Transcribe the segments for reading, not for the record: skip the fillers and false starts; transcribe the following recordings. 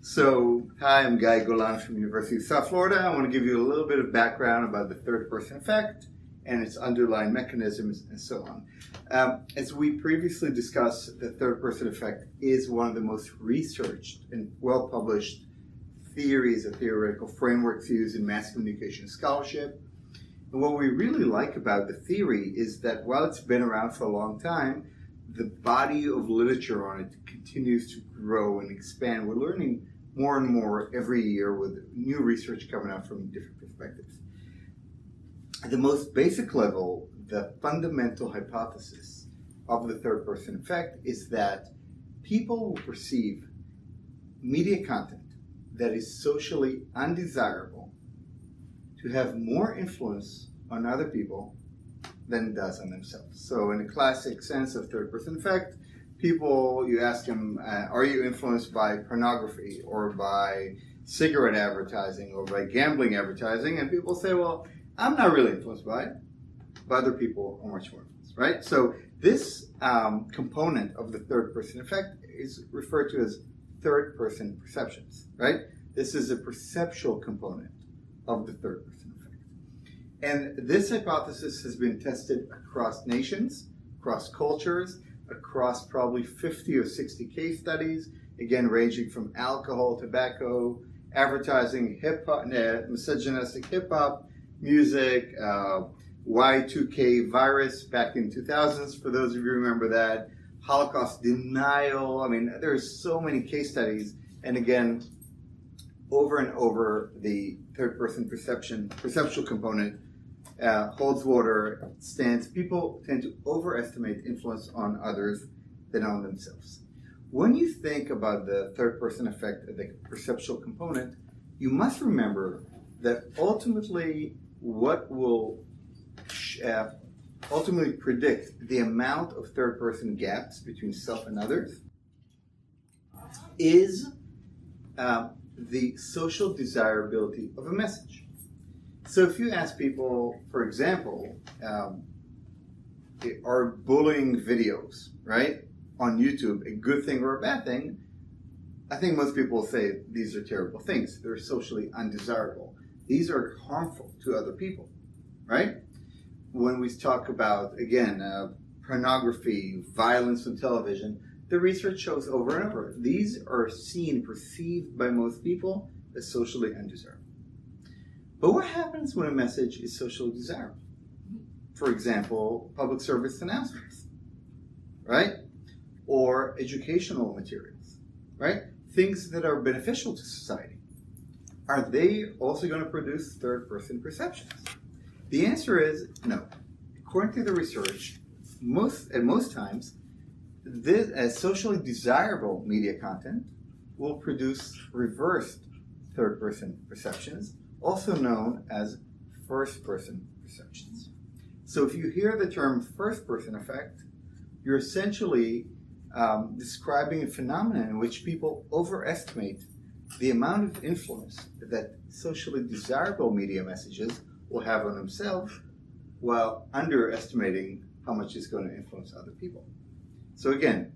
Hi, I'm Guy Golan from University of South Florida. I want to give you a little bit of background about the third person effect and its underlying mechanisms and so on. As we previously discussed, the third person effect is one of the most researched and well-published theories or theoretical frameworks used in mass communication scholarship. And what we really like about the theory is that while it's been around for a long time, the body of literature on it continues to grow and expand. We're learning more and more every year with new research coming out from different perspectives. At the most basic level, the fundamental hypothesis of the third person effect is that people will perceive media content that is socially undesirable to have more influence on other people than it does on themselves. So in a classic sense of third person effect, people, you ask them, are you influenced by pornography or by cigarette advertising or by gambling advertising? And people say, well, I'm not really influenced by it, but other people are much more influenced, right? So this component of the third person effect is referred to as third person perceptions, right? This is a perceptual component of the third person effect. And this hypothesis has been tested across nations, across cultures, across probably 50 or 60 case studies, again, ranging from alcohol, tobacco, advertising, hip-hop, misogynistic hip-hop, music, Y2K virus back in 2000s, for those of you who remember that, Holocaust denial. I mean, there's so many case studies, and again, over and over, the third-person perceptual component holds water, stands. People tend to overestimate influence on others than on themselves. When you think about the third-person effect, the perceptual component, you must remember that ultimately what will ultimately predict the amount of third-person gaps between self and others is the social desirability of a message. So if you ask people, for example, are bullying videos, right, on YouTube a good thing or a bad thing? I think most people will say these are terrible things. They're socially undesirable. These are harmful to other people, right? When we talk about, again, pornography, violence on television, the research shows over and over, these are perceived by most people as socially undesirable. But what happens when a message is socially desirable? For example, public service announcements, right? Or educational materials, right? Things that are beneficial to society. Are they also going to produce third-person perceptions? The answer is no. According to the research, most times, this as socially desirable media content will produce reversed third-person perceptions, also known as first-person perceptions. So if you hear the term first-person effect, you're essentially describing a phenomenon in which people overestimate the amount of influence that socially desirable media messages will have on themselves while underestimating how much it's going to influence other people. So again,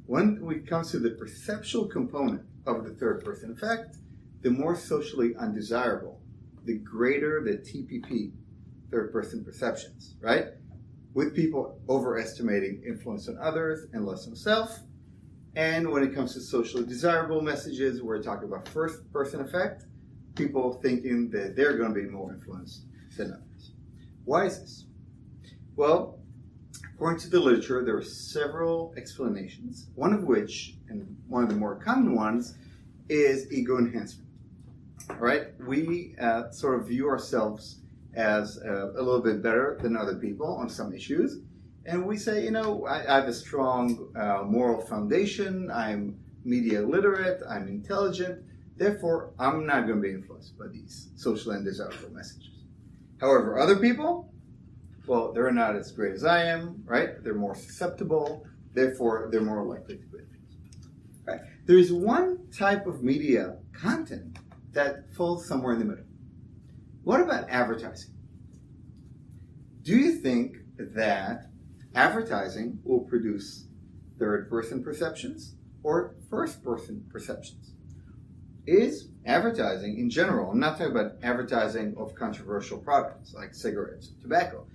when it comes to the perceptual component of the third person effect, the more socially undesirable, the greater the TPP, third person perceptions, right? With people overestimating influence on others and less on self. And when it comes to socially desirable messages, we're talking about first person effect, people thinking that they're going to be more influenced than others. Why is this? Well, according to the literature, there are several explanations, one of which, and one of the more common ones, is ego enhancement. All right? We sort of view ourselves as a little bit better than other people on some issues. And we say, you know, I have a strong moral foundation, I'm media literate, I'm intelligent, therefore I'm not going to be influenced by these socially undesirable messages. However, other people, well, they're not as great as I am, right? They're more susceptible, therefore they're more likely to be influenced. Right? There's one type of media content that falls somewhere in the middle. What about advertising? Do you think that advertising will produce third-person perceptions or first-person perceptions? is advertising in general. I'm not talking about advertising of controversial products like cigarettes, tobacco,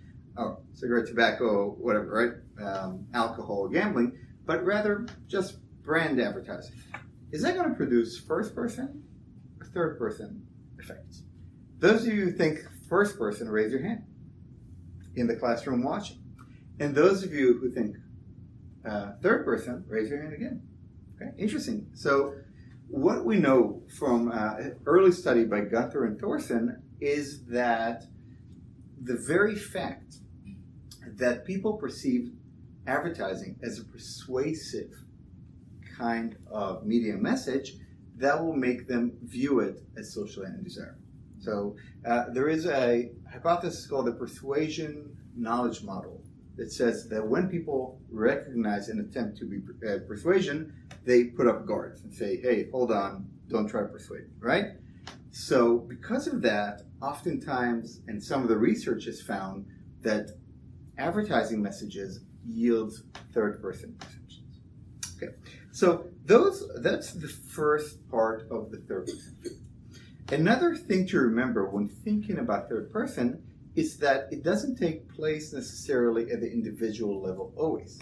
whatever, right? Alcohol, gambling, but rather just brand advertising. Is that going to produce first person or third person effects? Those of you who think first person, raise your hand in the classroom watching. And those of you who think third person, raise your hand again. Okay, interesting. So what we know from an early study by Gunther and Thorson is that the very fact that people perceive advertising as a persuasive kind of media message, that will make them view it as socially undesirable. So there is a hypothesis called the persuasion knowledge model that says that when people recognize an attempt to be persuasion, they put up guards and say, hey, hold on, don't try to persuade me, right? So because of that, oftentimes, and some of the research has found that advertising messages yields third-person perceptions. Okay, so that's the first part of the third person. Another thing to remember when thinking about third person is that it doesn't take place necessarily at the individual level always.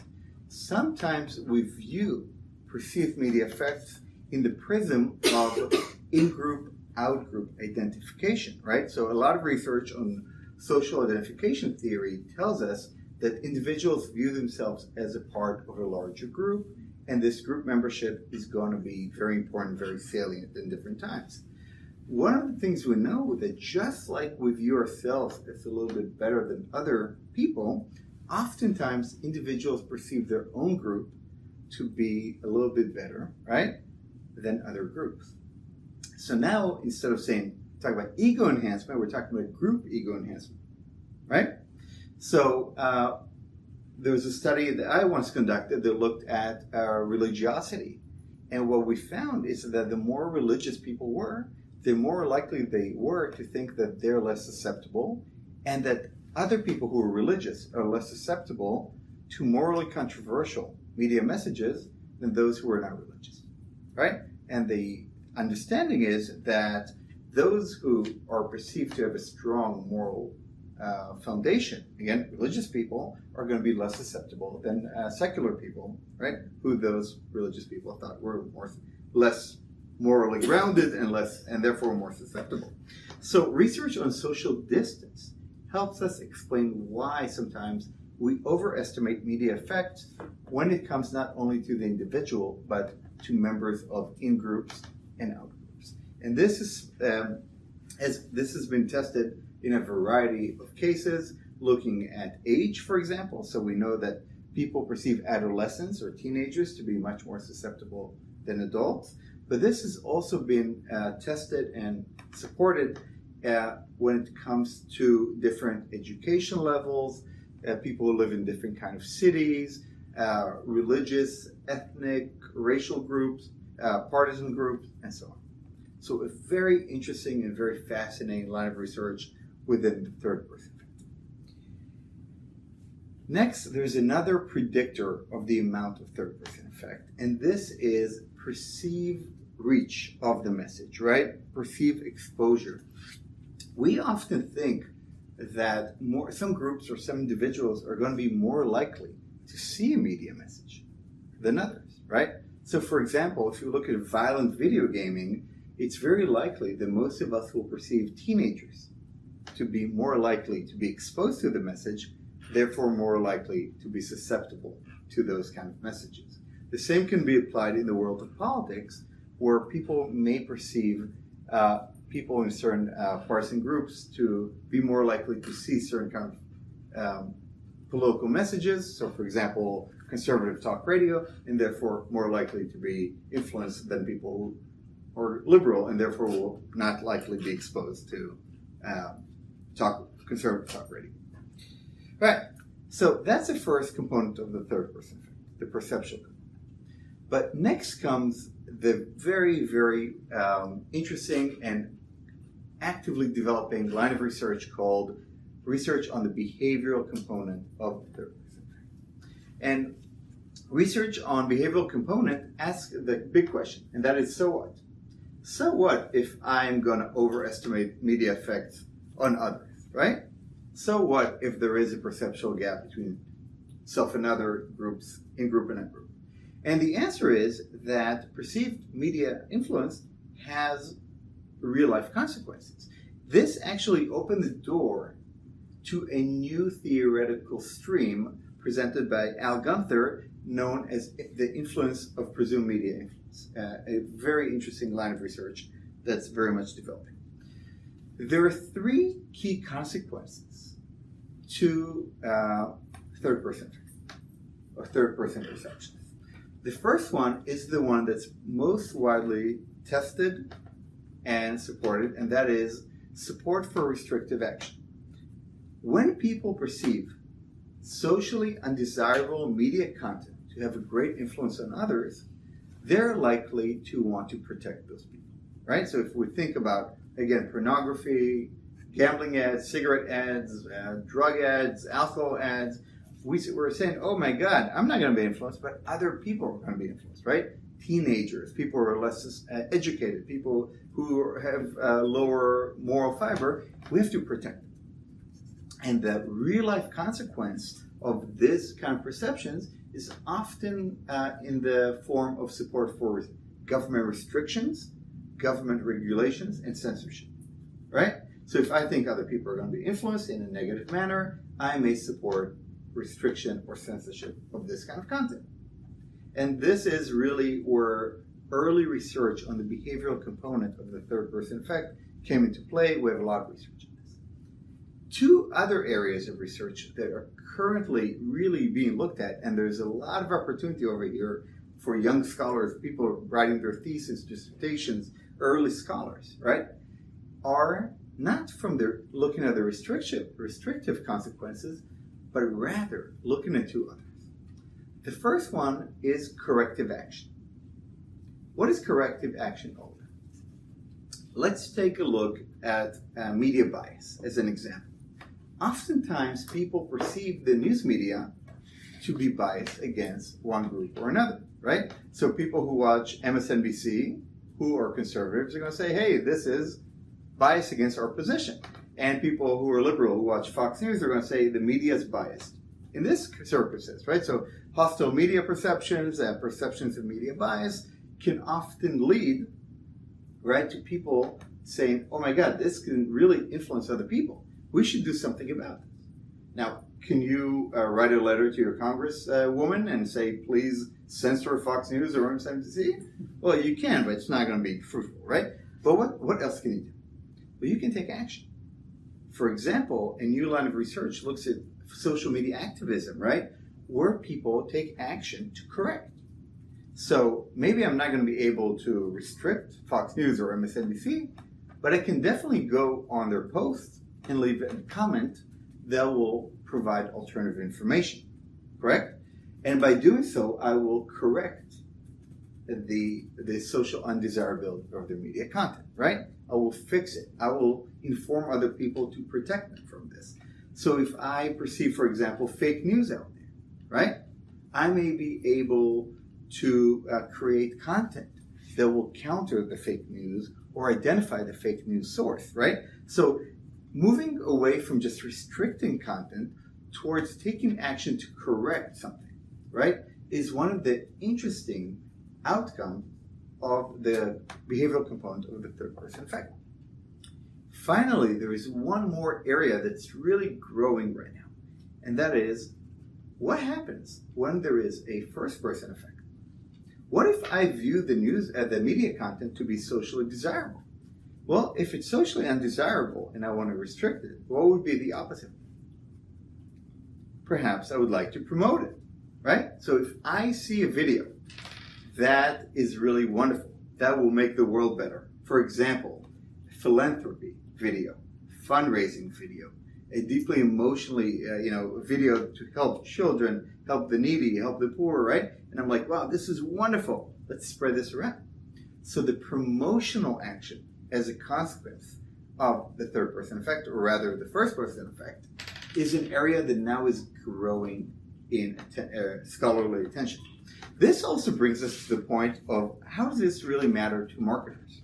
Sometimes we view perceived media effects in the prism of in-group, out-group identification, right? So a lot of research on social identification theory tells us that individuals view themselves as a part of a larger group, and this group membership is going to be very important, very salient in different times. One of the things we know that just like we view ourselves as a little bit better than other people, oftentimes individuals perceive their own group to be a little bit better, right, than other groups. So now, instead of talking about ego enhancement, we're talking about group ego enhancement, right? So there was a study that I once conducted that looked at religiosity. And what we found is that the more religious people were, the more likely they were to think that they're less susceptible, and that other people who are religious are less susceptible to morally controversial media messages than those who are not religious, right? And the understanding is that those who are perceived to have a strong moral foundation, again, religious people, are going to be less susceptible than secular people, right? Who those religious people thought were less morally grounded and therefore more susceptible. So research on social distance helps us explain why sometimes we overestimate media effects when it comes not only to the individual, but to members of in-groups and out-groups. And this has been tested in a variety of cases, looking at age, for example. So we know that people perceive adolescents or teenagers to be much more susceptible than adults. But this has also been tested and supported when it comes to different education levels, people who live in different kind of cities, religious, ethnic, racial groups, partisan groups, and so on. So a very interesting and very fascinating line of research within the third person. Next, there's another predictor of the amount of third person effect, and this is perceived reach of the message, right? Perceived exposure. We often think that some groups or some individuals are going to be more likely to see a media message than others, right? So for example, if you look at violent video gaming, it's very likely that most of us will perceive teenagers to be more likely to be exposed to the message, therefore more likely to be susceptible to those kind of messages. The same can be applied in the world of politics, where people may perceive people in certain partisan groups to be more likely to see certain kind of political messages. So, for example, conservative talk radio, and therefore more likely to be influenced than people who are liberal, and therefore will not likely be exposed to conservative talk radio. Right. So that's the first component of the third person effect, the perceptual component. But next comes the very, very interesting and actively developing line of research called research on the behavioral component of the third person effect. And research on behavioral component asks the big question, and that is, so what? So what if I'm going to overestimate media effects on others, right? So what if there is a perceptual gap between self and other groups, in-group and out-group? And the answer is that perceived media influence has real-life consequences. This actually opened the door to a new theoretical stream presented by Al Gunther, known as the influence of presumed media influence, a very interesting line of research that's very much developing. There are three key consequences to third-person or third-person perceptions. The first one is the one that's most widely tested and supported, and that is support for restrictive action. When people perceive socially undesirable media content to have a great influence on others, they're likely to want to protect those people, right? So if we think about, again, pornography, gambling ads, cigarette ads, drug ads, alcohol ads, we're saying, oh my God, I'm not going to be influenced, but other people are going to be influenced, right? Teenagers, people who are less educated, people who have lower moral fiber, we have to protect them. And the real life consequence of this kind of perceptions is often in the form of support for government restrictions, government regulations, and censorship, right? So if I think other people are going to be influenced in a negative manner, I may support restriction or censorship of this kind of content. And this is really where early research on the behavioral component of the third person effect came into play. We have a lot of research on this. Two other areas of research that are currently really being looked at, and there's a lot of opportunity over here for young scholars, people writing their thesis, dissertations, early scholars, right, are not from their looking at the restrictive consequences, but rather looking at two others. The first one is corrective action. What is corrective action all about? Let's take a look at media bias as an example. Oftentimes, people perceive the news media to be biased against one group or another, right? So people who watch MSNBC, who are conservatives, are going to say, hey, this is biased against our position. And people who are liberal who watch Fox News are going to say the media is biased in this circumstance, right? So hostile media perceptions and perceptions of media bias can often lead, right, to people saying, oh my God, this can really influence other people. We should do something about this. Now, can you write a letter to your congresswoman and say, please censor Fox News or MSNBC? Well, you can, but it's not going to be fruitful, right? But what else can you do? Well, you can take action. For example, a new line of research looks at social media activism, right? Where people take action to correct. So maybe I'm not going to be able to restrict Fox News or MSNBC, but I can definitely go on their posts and leave a comment that will provide alternative information, correct? And by doing so, I will correct the social undesirability of the media content, right? I will fix it. I will inform other people to protect them from this. So if I perceive, for example, fake news out there, right? I may be able to create content that will counter the fake news or identify the fake news source, right? So moving away from just restricting content towards taking action to correct something, right, is one of the interesting outcomes of the behavioral component of the third person effect. Finally, there is one more area that's really growing right now, and that is what happens when there is a first person effect. What if I view the media content to be socially desirable? Well, if it's socially undesirable and I want to restrict it, what would be the opposite? Perhaps I would like to promote it, right? So if I see a video that is really wonderful, that will make the world better. For example, philanthropy video, fundraising video, a deeply emotionally, video to help children, help the needy, help the poor, right? And I'm like, wow, this is wonderful. Let's spread this around. So the promotional action as a consequence of the third person effect, or rather the first person effect, is an area that now is growing in scholarly attention. This also brings us to the point of how does this really matter to marketers?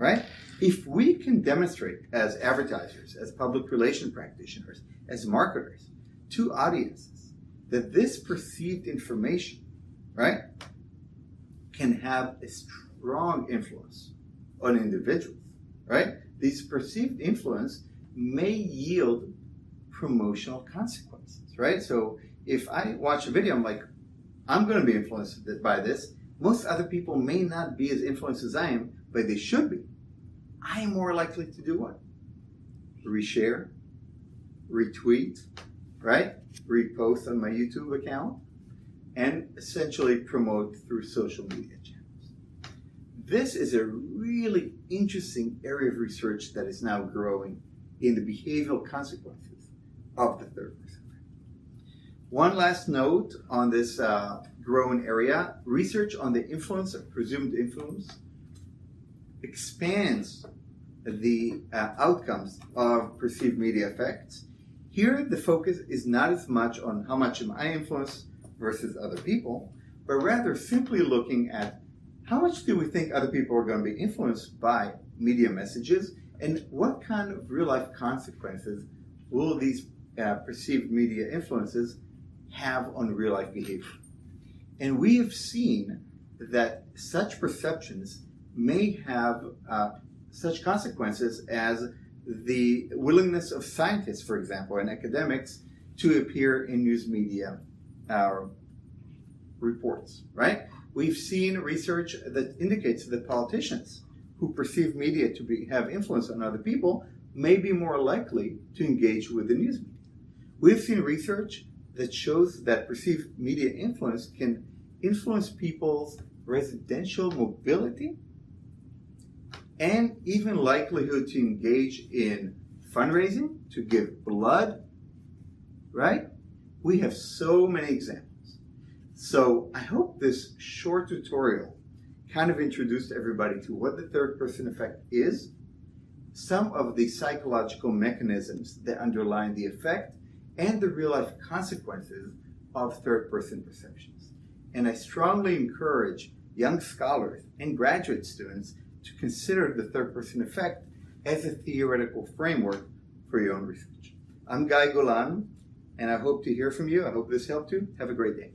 right? If we can demonstrate as advertisers, as public relation practitioners, as marketers, to audiences, that this perceived information, right, can have a strong influence on individuals, right? These perceived influence may yield promotional consequences, right? So if I watch a video, I'm like, I'm going to be influenced by this. Most other people may not be as influenced as I am, but they should be. I'm more likely to do what? Reshare, retweet, right? Repost on my YouTube account, and essentially promote through social media channels. This is a really interesting area of research that is now growing in the behavioral consequences of the third person. One last note on this growing area: research on the influence of presumed influence expands the outcomes of perceived media effects. Here, the focus is not as much on how much am I influenced versus other people, but rather simply looking at how much do we think other people are going to be influenced by media messages, and what kind of real-life consequences will these perceived media influences have on real-life behavior. And we have seen that such perceptions may have such consequences as the willingness of scientists, for example, and academics to appear in news media reports, right? We've seen research that indicates that politicians who perceive media to have influence on other people may be more likely to engage with the news media. We've seen research that shows that perceived media influence can influence people's residential mobility and even likelihood to engage in fundraising, to give blood, right? We have so many examples. So I hope this short tutorial kind of introduced everybody to what the third person effect is, some of the psychological mechanisms that underlie the effect, and the real life consequences of third person perceptions. And I strongly encourage young scholars and graduate students to consider the third person effect as a theoretical framework for your own research. I'm Guy Golan, and I hope to hear from you. I hope this helped you. Have a great day.